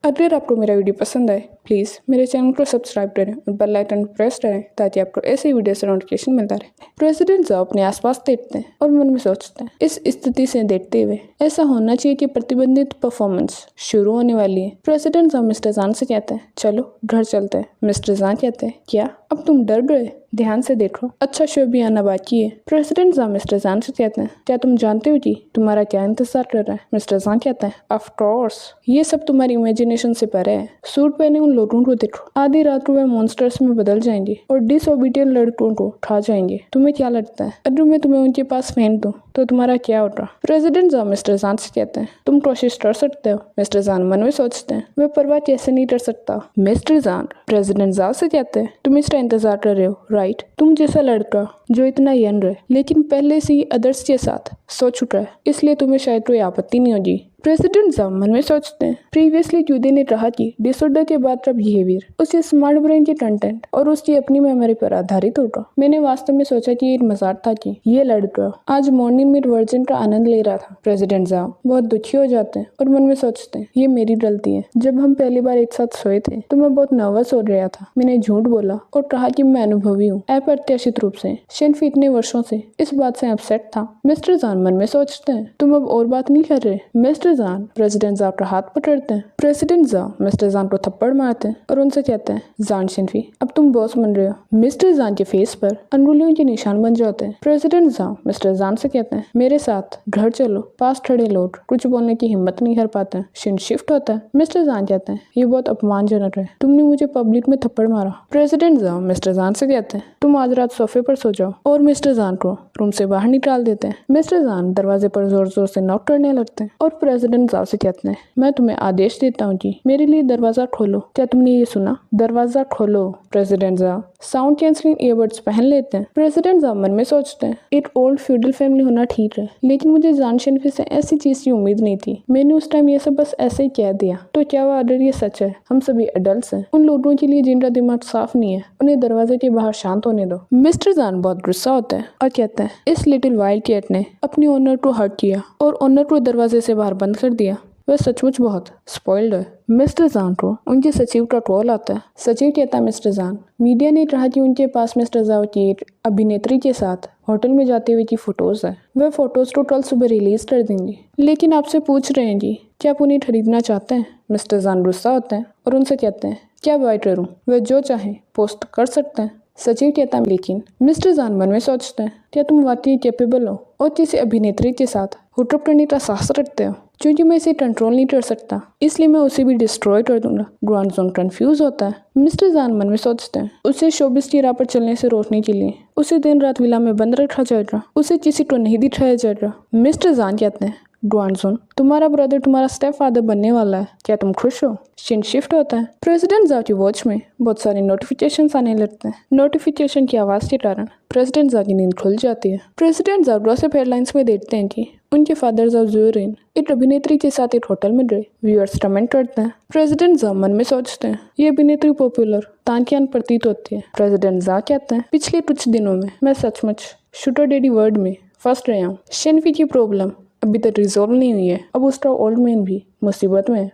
अगर आपको मेरा वीडियो पसंद आए प्लीज़ मेरे चैनल को सब्सक्राइब करें और बेल आइकन प्रेस करें ताकि आपको ऐसे ही वीडियो से नोटिफिकेशन मिलता रहे। प्रेसिडेंट साहब अपने आसपास देखते हैं और मन में सोचते हैं, इस स्थिति से देखते हुए ऐसा होना चाहिए कि प्रतिबंधित परफॉर्मेंस शुरू होने वाली है। प्रेसिडेंट साहब मिस्टर जान से कहते हैं, चलो घर चलते हैं। मिस्टर जान कहते हैं, क्या अब तुम डर गए? ध्यान से देखो, अच्छा शो भी आना बाकी है। प्रेसिडेंट साहब मिस्टर जान से कहते हैं, क्या तुम जानते हो कि तुम्हारा क्या इंतजार कर रहा है? मिस्टर जान कहते हैं, ऑफ कोर्स, ये सब तुम्हारी इमेजिनेशन से परे है। सूट पहने उन लोगों को देखो, आधी रात को वे मॉन्स्टर्स में बदल जाएंगे और डिसओबीडियंट लड़कों को खा जाएंगे। तुम्हें क्या लगता है अगर मैं तुम्हें उनके पास फेंक दूं तो तुम्हारा क्या होगा? प्रेसिडेंट साहब मिस्टर जान से कहते हैं, तुम कोशिश कर सकते हो। मिस्टर जान मन में सोचते हैं, वे परवाह कैसे नहीं कर सकता। मिस्टर जान प्रेसिडेंट साहब से कहते हैं, तुम इसका इंतजार कर रहे हो राइट? तुम जैसा लड़का जो इतना यंग है लेकिन पहले से ही अदर्स के साथ सो चुका है, इसलिए तुम्हें शायद कोई आपत्ति नहीं होगी। प्रेसिडेंट साहब मन में सोचते हैं, प्रीवियसली जूदी ने कहा कि डिसऑर्डर के बाद का बिहेवियर उसके स्मार्ट ब्रेन के कंटेंट और उसकी अपनी मेमोरी पर आधारित होगा। मैंने वास्तव में सोचा कि ये मजाक था कि ये लड़का आज मॉर्निंग में वर्जिन का आनंद ले रहा था। प्रेसिडेंट साहब बहुत दुखी हो जाते हैं और मन में सोचते हैं, ये मेरी गलती है। जब हम पहली बार एक साथ सोए थे तो मैं बहुत नर्वस हो रहा था। मैंने झूठ बोला और कहा कि मैं अनुभवी हूँ। अप्रत्याशित रूप से शेनफी इतने वर्षों से इस बात से अपसेट था। मिस्टर जान मन में सोचते हैं, तुम अब और बात नहीं कर रहे? मिस्टर जान प्रेसिडेंट जान का हाथ पकड़ते हैं। प्रेसिडेंट जान मिस्टर जान को थप्पड़ मारते हैं और उनसे कहते हैं, जान शेनफी अब तुम बॉस बन रहे हो। मिस्टर जान के फेस पर अंगुलियों के निशान बन जाते हैं। प्रेसिडेंट जान मिस्टर जान से कहते हैं, मेरे साथ घर चलो। पास खड़े लोग कुछ बोलने की हिम्मत नहीं कर पाते हैं। शिन शिफ्ट होता है। मिस्टर जान कहते हैं, ये बहुत अपमानजनक है, तुमने मुझे पब्लिक में थप्पड़ मारा। प्रेसिडेंट जान मिस्टर जान से कहते हैं, तुम आज रात सोफे पर सो जाओ, और मिस्टर जान को रूम से बाहर निकाल देते हैं। मिस्टर जान दरवाजे पर जोर जोर से नॉक करने लगते हैं और प्रेसिडेंट साहब से कहते हैं, मैं तुम्हें आदेश देता हूँ कि मेरे लिए दरवाजा खोलो। क्या तुमने ये सुना? दरवाजा खोलो। प्रेसिडेंट साहब साउंड कैंसलिंग ईयरबड्स पहन लेते हैं। प्रेसिडेंट साहब मन में सोचते हैं, एक ओल्ड फ्यूडल फैमिली होना ठीक है, लेकिन मुझे जान शेनफी से ऐसी चीज की उम्मीद नहीं थी। मैंने उस टाइम ये सब बस ऐसे ही कह दिया। तो क्या वो अगर ये सच है, हम सभी अडल्ट हैं, उन लोगों के लिए जिनका दिमाग साफ नहीं है, उन्हें दरवाजे के बाहर शांत होने दो। मिस्टर जान बहुत गुस्सा होता है और कहते हैं, इस लिटिल वाइल्ड कैट ने अपनी ओनर को हर्ट किया और ओनर को दरवाजे से बाहर बंद कर दिया। वह सचमुच बहुत स्पॉइल्ड है। मिस्टर जान को उनके सचिव का कॉल आता है। सचिव कहता है, मिस्टर जान मीडिया ने कहा कि उनके पास मिस्टर जान की एक अभिनेत्री के साथ होटल में जाते हुए की फोटोज है। वह फोटोज को कल सुबह रिलीज कर देंगे, लेकिन आपसे पूछ रहे हैं कि क्या आप उन्हें खरीदना चाहते हैं? मिस्टर जान गुस्सा होते हैं और उनसे कहते हैं, क्या बाय करूं? वह जो चाहे पोस्ट कर सकते हैं। सचिव कहता है, लेकिन मिस्टर जान मन में सोचते हैं, क्या तुम वाकई कैपेबल हो और किसी अभिनेत्री के साथ हुकअप करने का साहस रखते हो? क्योंकि मैं इसे कंट्रोल नहीं कर सकता, इसलिए मैं उसे भी डिस्ट्रॉय कर दूंगा। ग्वानजोन कंफ्यूज होता है। मिस्टर जान मन में सोचते हैं, उसे शोबिस की राह पर चलने से रोकने के लिए उसे दिन रात विला में बंद रखा जाएगा, उसे किसी को नहीं दिखाया जाएगा। मिस्टर जान कहते हैं, ग्वानजोन तुम्हारा ब्रदर तुम्हारा स्टेप फादर बनने वाला है, क्या तुम खुश हो? शिन शिफ्ट होता है। प्रेसिडेंट जान की वॉच में बहुत सारे नोटिफिकेशन आने लगते हैं। नोटिफिकेशन की आवाज के कारण प्रेसिडेंट जान की नींद खुल जाती है। प्रेसिडेंट जान गॉसिप हेडलाइंस में देखते हैं कि उनके फादर जान ज़ूरिन एक अभिनेत्री के साथ एक होटल में रहे। व्यूअर्स कमेंट करते हैं। प्रेसिडेंट जान मन में सोचते हैं, ये अभिनेत्री पॉपुलर तानकियान प्रतीत होती है। प्रेसिडेंट जान कहते हैं, पिछले कुछ दिनों में मैं सचमुच शुगर डैडी वर्ड में फंस रहा हूँ। शेनफी की प्रॉब्लम अभी तक रिजॉल्व नहीं हुई है, अब उसका ओल्ड मैन भी मुसीबत में है।